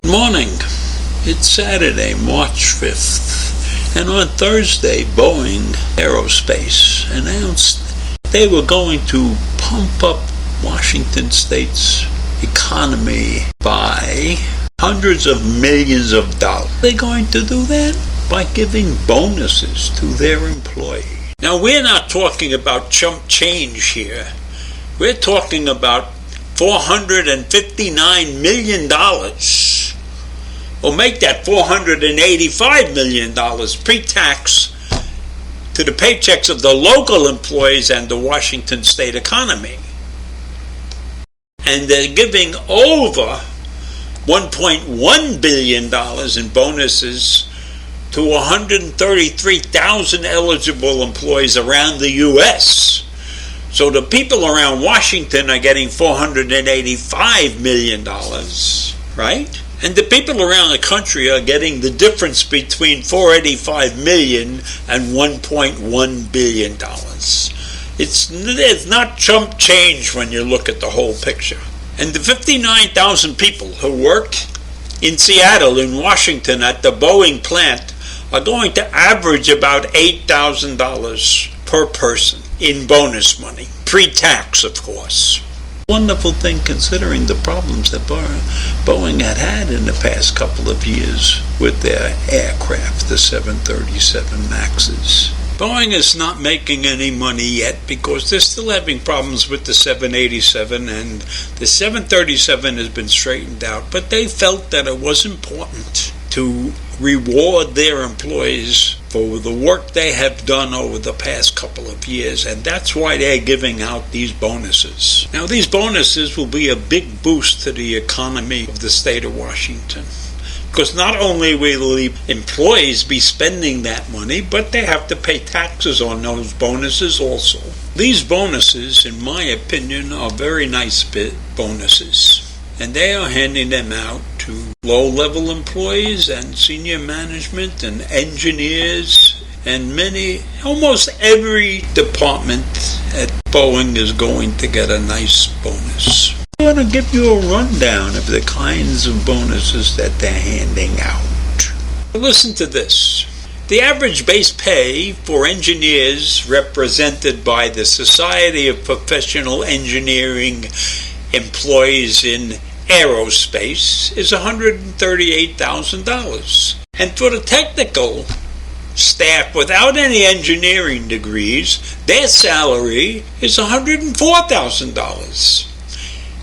Morning. It's Saturday, March 5th, and on Thursday, Boeing Aerospace announced they were going to pump up Washington State's economy by hundreds of millions of dollars. They're going to do that by giving bonuses to their employees. Now, we're not talking about chump change here. We're talking about $459 million. Or make that $485 million pre-tax to the paychecks of the local employees and the Washington state economy. And they're giving over $1.1 billion in bonuses to 133,000 eligible employees around the U.S. So the people around Washington are getting $485 million, right? And the people around the country are getting the difference between $485 million and $1.1 billion. It's not chump change when you look at the whole picture. And the 59,000 people who work in Seattle, in Washington, at the Boeing plant are going to average about $8,000 per person in bonus money, pre-tax, of course. Wonderful thing considering the problems that Boeing had in the past couple of years with their aircraft, the 737 MAXs. Boeing is not making any money yet because they're still having problems with the 787, and the 737 has been straightened out, but they felt that it was important to reward their employees for the work they have done over the past couple of years, and that's why they're giving out these bonuses. Now, these bonuses will be a big boost to the economy of the state of Washington, because not only will the employees be spending that money, but they have to pay taxes on those bonuses also. These bonuses, in my opinion, are very nice bonuses, and they are handing them out to low-level employees and senior management and engineers, and almost every department at Boeing is going to get a nice bonus. I want to give you a rundown of the kinds of bonuses that they're handing out. Listen to this. The average base pay for engineers represented by the Society of Professional Engineering Employees in Aerospace is $138,000. And for the technical staff without any engineering degrees, their salary is $104,000.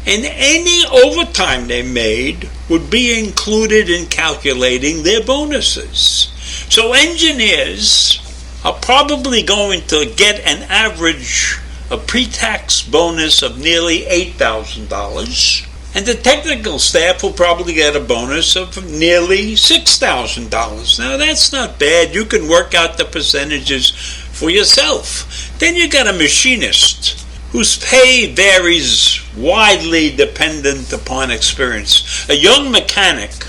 And any overtime they made would be included in calculating their bonuses. So engineers are probably going to get an average, a pre-tax bonus of nearly $8,000. And the technical staff will probably get a bonus of nearly $6,000. Now, that's not bad. You can work out the percentages for yourself. Then you got a machinist whose pay varies widely dependent upon experience. A young mechanic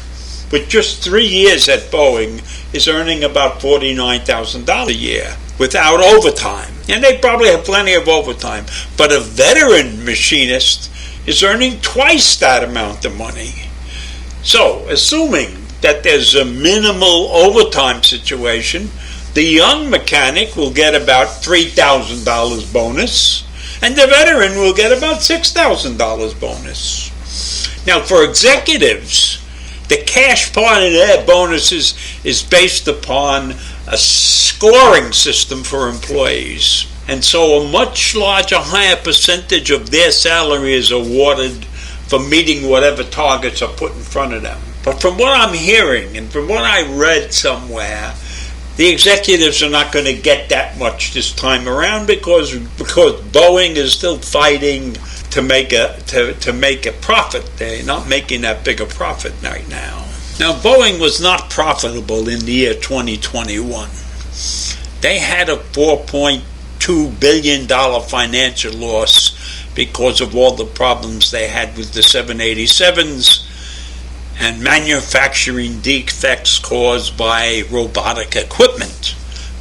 with just 3 years at Boeing is earning about $49,000 a year without overtime. And they probably have plenty of overtime. But a veteran machinist is earning twice that amount of money. So, assuming that there's a minimal overtime situation, the young mechanic will get about $3,000 bonus, and the veteran will get about $6,000 bonus. Now, for executives, the cash part of their bonuses is based upon a scoring system for employees. And so a much larger, higher percentage of their salary is awarded for meeting whatever targets are put in front of them. But from what I'm hearing and from what I read somewhere, the executives are not going to get that much this time around because Boeing is still fighting to make a profit. They're not making that big a profit right now. Now, Boeing was not profitable in the year 2021. They had a $4.2 billion financial loss because of all the problems they had with the 787s and manufacturing defects caused by robotic equipment.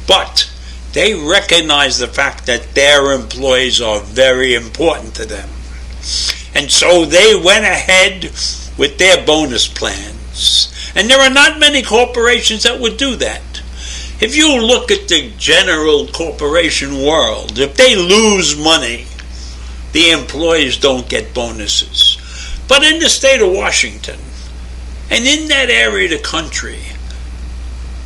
But they recognize the fact that their employees are very important to them. And so they went ahead with their bonus plans. And there are not many corporations that would do that. If you look at the general corporation world, if they lose money, the employees don't get bonuses. But in the state of Washington, and in that area of the country,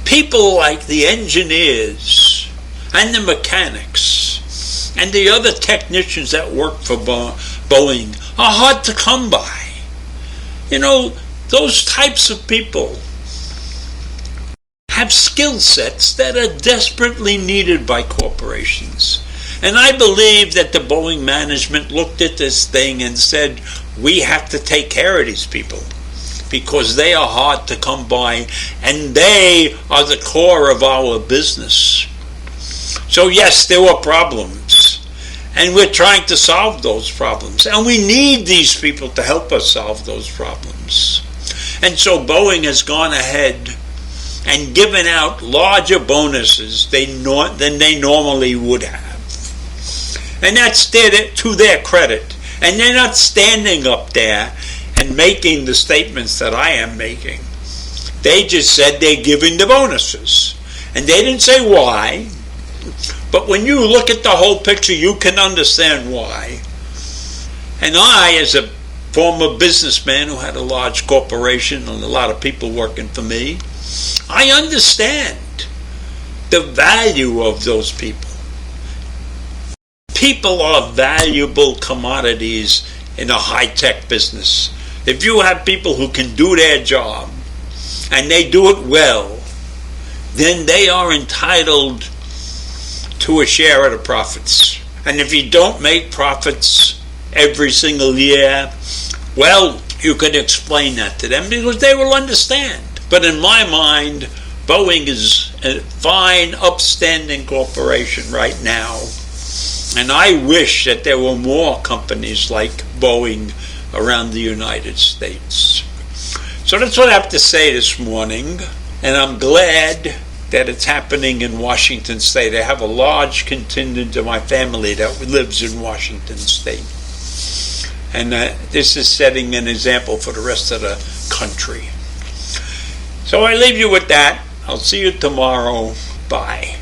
people like the engineers and the mechanics and the other technicians that work for Boeing are hard to come by. You know, those types of people have skill sets that are desperately needed by corporations. And I believe that the Boeing management looked at this thing and said, we have to take care of these people because they are hard to come by and they are the core of our business. So yes, there were problems and we're trying to solve those problems and we need these people to help us solve those problems. And so Boeing has gone ahead and given out larger bonuses than they normally would have. And that's to their credit. And they're not standing up there and making the statements that I am making. They just said they're giving the bonuses. And they didn't say why. But when you look at the whole picture, you can understand why. And I, as a former businessman who had a large corporation and a lot of people working for me, I understand the value of those people. People are valuable commodities in a high-tech business. If you have people who can do their job and they do it well, then they are entitled to a share of the profits. And if you don't make profits every single year, well, you can explain that to them because they will understand. But in my mind, Boeing is a fine, upstanding corporation right now. And I wish that there were more companies like Boeing around the United States. So that's what I have to say this morning. And I'm glad that it's happening in Washington State. I have a large contingent of my family that lives in Washington State. And this is setting an example for the rest of the country. So I leave you with that. I'll see you tomorrow. Bye.